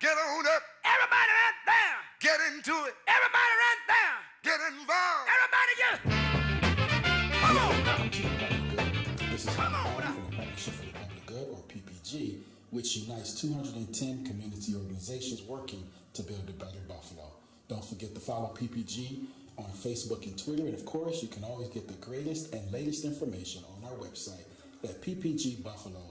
Get on up. Everybody right there. Get into it. Everybody right there. Get involved. Everybody just. Come on. Welcome to the Public Good. This is from the Partnership for the Public Good, or PPG, which unites 210 community organizations working to build a better Buffalo. Don't forget to follow PPG on Facebook and Twitter, and of course, you can always get the greatest and latest information on our website at ppgbuffalo.org.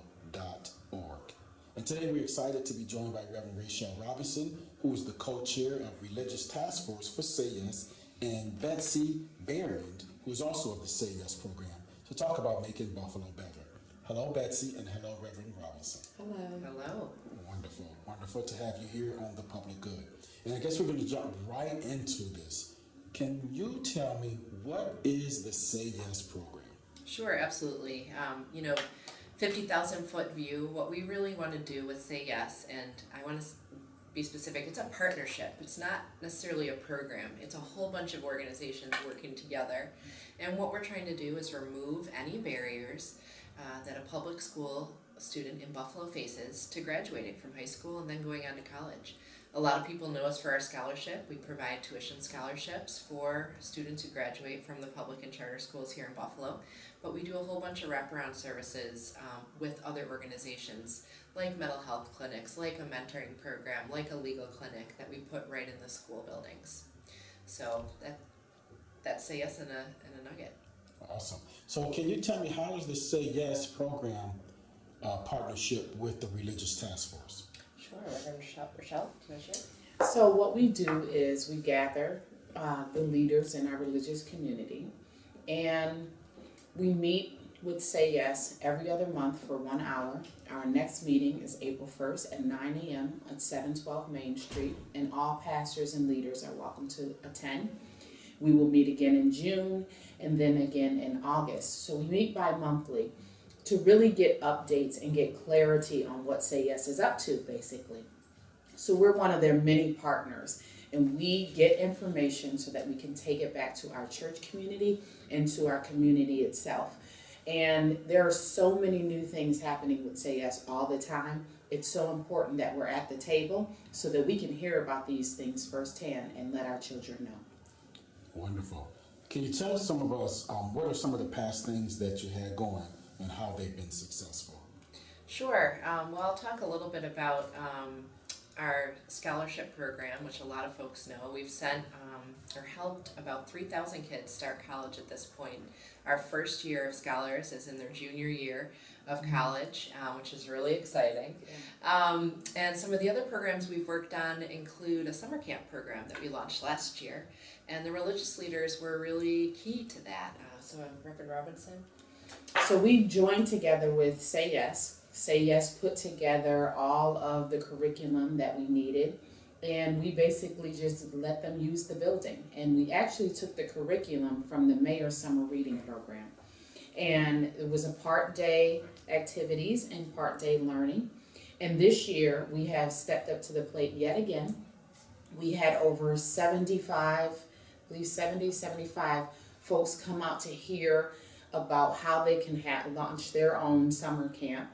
And today we're excited to be joined by Reverend Rachell Robinson, who is the co-chair of Religious Task Force for Say Yes, and Betsy Behrend, who is also of the Say Yes program, to talk about making Buffalo better. Hello, Betsy, and hello, Reverend Robinson. Hello. Hello. Wonderful. Wonderful to have you here on the Public Good. And I guess we're going to jump right into this. Can you tell me, what is the Say Yes program? Sure, absolutely. 50,000 foot view, what we really want to do with Say Yes, and I want to be specific, it's a partnership. It's not necessarily a program. It's a whole bunch of organizations working together. And what we're trying to do is remove any barriers that a public school student in Buffalo faces to graduating from high school and then going on to college. A lot of people know us for our scholarship. We provide tuition scholarships for students who graduate from the public and charter schools here in Buffalo, but we do a whole bunch of wraparound services with other organizations, like mental health clinics, like a mentoring program, like a legal clinic that we put right in the school buildings. So that's Say Yes in a nugget. Awesome. So can you tell me, how is the Say Yes program partnership with the Religious Task Force? Sure, Reverend Rachell, can I share? So what we do is we gather the leaders in our religious community, and we meet with Say Yes every other month for 1 hour. Our next meeting is April 1st at 9 a.m. at 712 Main Street, and all pastors and leaders are welcome to attend. We will meet again in June and then again in August. So we meet bi-monthly to really get updates and get clarity on what Say Yes is up to, basically. So we're one of their many partners, and we get information so that we can take it back to our church community and to our community itself. And there are so many new things happening with Say Yes all the time. It's so important that we're at the table so that we can hear about these things firsthand and let our children know. Wonderful. Can you tell some of us, what are some of the past things that you had going and how they've been successful? Sure. Well, I'll talk a little bit about our scholarship program, which a lot of folks know. We've sent or helped about 3,000 kids start college at this point. Our first year of scholars is in their junior year of college, which is really exciting. And some of the other programs we've worked on include a summer camp program that we launched last year, and the religious leaders were really key to that. So Reverend Robinson? So we joined together with Say Yes. Say Yes put together all of the curriculum that we needed, and we basically just let them use the building. And we actually took the curriculum from the Mayor's Summer Reading Program. And it was a part-day activities and part-day learning. And this year we have stepped up to the plate yet again. We had over 75 folks come out to hear about how they can launch their own summer camp.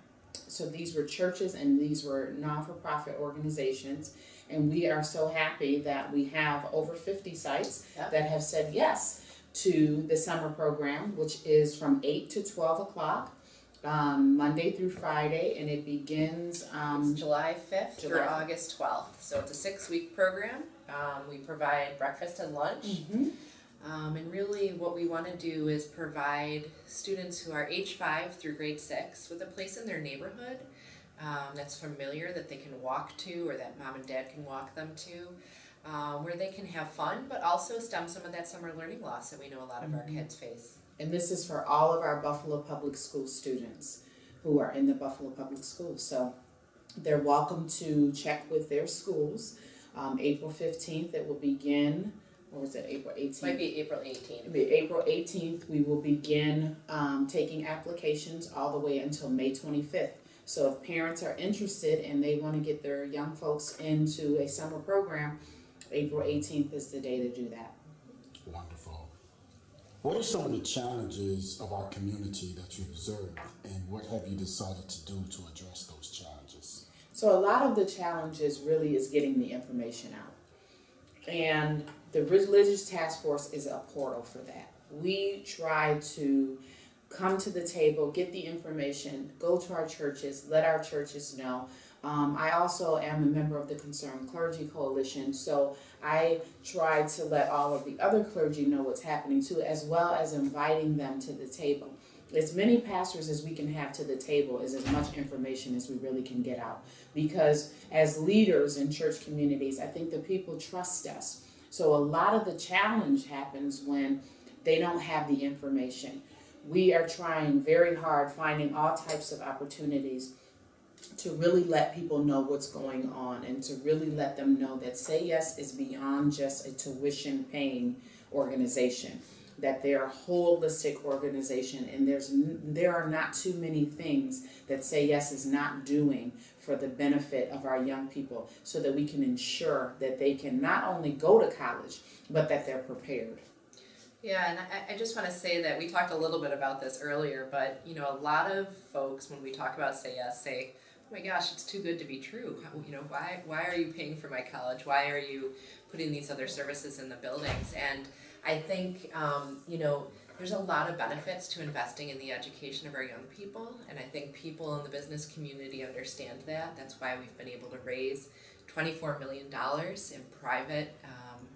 So these were churches and these were non-for-profit organizations, and we are so happy that we have over 50 sites that have said yes to the summer program, which is from 8 to 12 o'clock, Monday through Friday, and it begins it's July 5th through August 12th. So it's a 6-week program. We provide breakfast and lunch. And really what we want to do is provide students who are age 5 through grade 6 with a place in their neighborhood that's familiar, that they can walk to, or that mom and dad can walk them to, where they can have fun, but also stem some of that summer learning loss that we know a lot of our kids face. And this is for all of our Buffalo Public School students who are in the Buffalo Public Schools. So they're welcome to check with their schools. April 15th, it will begin. Or was it April 18th? Might be April 18th. It'll be April 18th. We will begin taking applications all the way until May 25th. So if parents are interested and they want to get their young folks into a summer program, April 18th is the day to do that. Wonderful. What are some of the challenges of our community that you observed, and what have you decided to do to address those challenges? So a lot of the challenges really is getting the information out. And the Religious Task Force is a portal for that. We try to come to the table, get the information, go to our churches, let our churches know. I also am a member of the Concerned Clergy Coalition, so I try to let all of the other clergy know what's happening too, as well as inviting them to the table. As many pastors as we can have to the table is as much information as we really can get out. Because as leaders in church communities, I think the people trust us. So a lot of the challenge happens when they don't have the information. We are trying very hard, finding all types of opportunities to really let people know what's going on and to really let them know that Say Yes is beyond just a tuition paying organization, that they're a holistic organization, and there are not too many things that Say Yes is not doing for the benefit of our young people, so that we can ensure that they can not only go to college, but that they're prepared. Yeah, and I just want to say that we talked a little bit about this earlier, but you know, a lot of folks when we talk about Say Yes say, "Oh my gosh, it's too good to be true. You know, why are you paying for my college? Why are you putting these other services in the buildings?" And I think you know, there's a lot of benefits to investing in the education of our young people, and I think people in the business community understand that. That's why we've been able to raise $24 million in private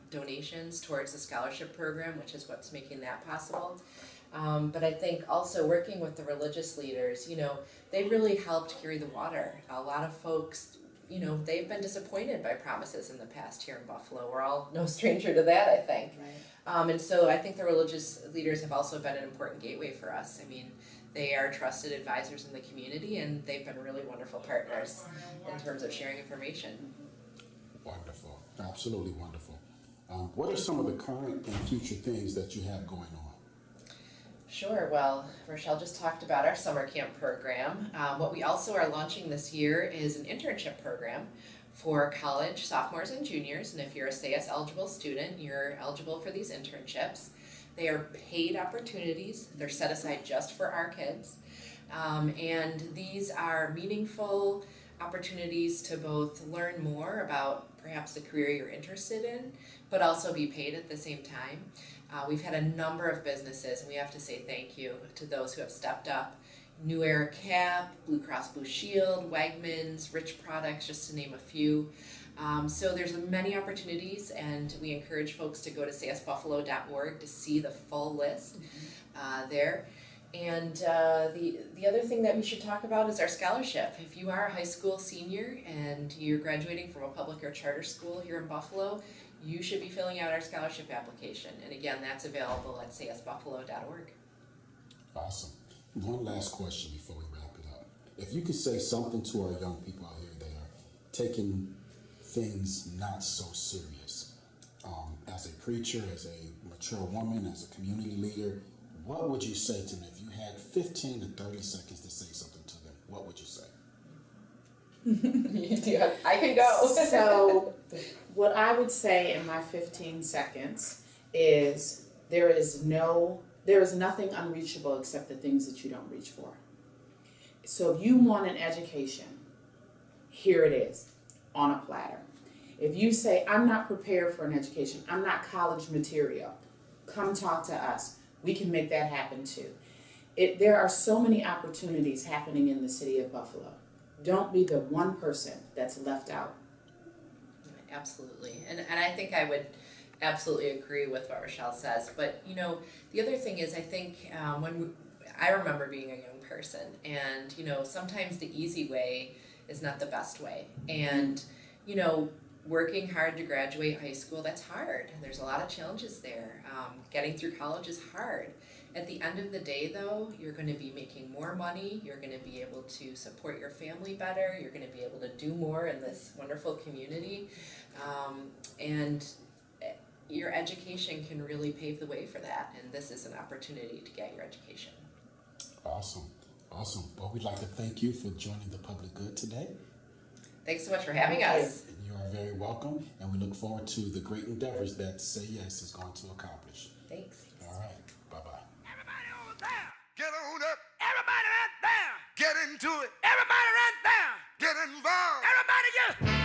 donations towards the scholarship program, which is what's making that possible. But I think also working with the religious leaders, you know, they really helped carry the water. A lot of folks, you know, they've been disappointed by promises in the past here in Buffalo. We're all no stranger to that, I think. Right. And so I think the religious leaders have also been an important gateway for us. I mean, they are trusted advisors in the community, and they've been really wonderful partners in terms of sharing information. Wonderful. Absolutely wonderful. What are some of the current and future things that you have going on? Sure. Well, Rachell just talked about our summer camp program. What we also are launching this year is an internship program for college sophomores and juniors. And if you're a Say Yes eligible student, you're eligible for these internships. They are paid opportunities. They're set aside just for our kids. And these are meaningful opportunities to both learn more about perhaps the career you're interested in, but also be paid at the same time. We've had a number of businesses, and we have to say thank you to those who have stepped up. New Era Cap, Blue Cross Blue Shield, Wegmans, Rich Products, just to name a few. So there's many opportunities, and we encourage folks to go to saysbuffalo.org to see the full list there. And the other thing that we should talk about is our scholarship. If you are a high school senior and you're graduating from a public or charter school here in Buffalo, you should be filling out our scholarship application. And again, that's available at saysbuffalo.org. Awesome. One last question before we wrap it up. If you could say something to our young people out here that are taking things not so serious, as a preacher, as a mature woman, as a community leader, what would you say to them? If you had 15 to 30 seconds to say something to them, what would you say? I can go. So what I would say in my 15 seconds is there is nothing unreachable except the things that you don't reach for. So if you want an education, here it is on a platter. If you say, I'm not prepared for an education, I'm not college material, come talk to us. We can make that happen too. There are so many opportunities happening in the city of Buffalo. Don't be the one person that's left out. Absolutely. And I think I would absolutely agree with what Rachell says. But, you know, the other thing is I think I remember being a young person, and, you know, sometimes the easy way is not the best way. And, you know, working hard to graduate high school, that's hard. There's a lot of challenges there. Getting through college is hard. At the end of the day, though, you're going to be making more money. You're going to be able to support your family better. You're going to be able to do more in this wonderful community. And your education can really pave the way for that. And this is an opportunity to get your education. Awesome. Awesome. Well, we'd like to thank you for joining the Public Good today. Thanks so much for having us. And you are very welcome. And we look forward to the great endeavors that Say Yes is going to accomplish. Thanks. All right. Bye-bye. Everybody over there. Get on up. Everybody right there. Get into it. Everybody right there. get involved. Everybody just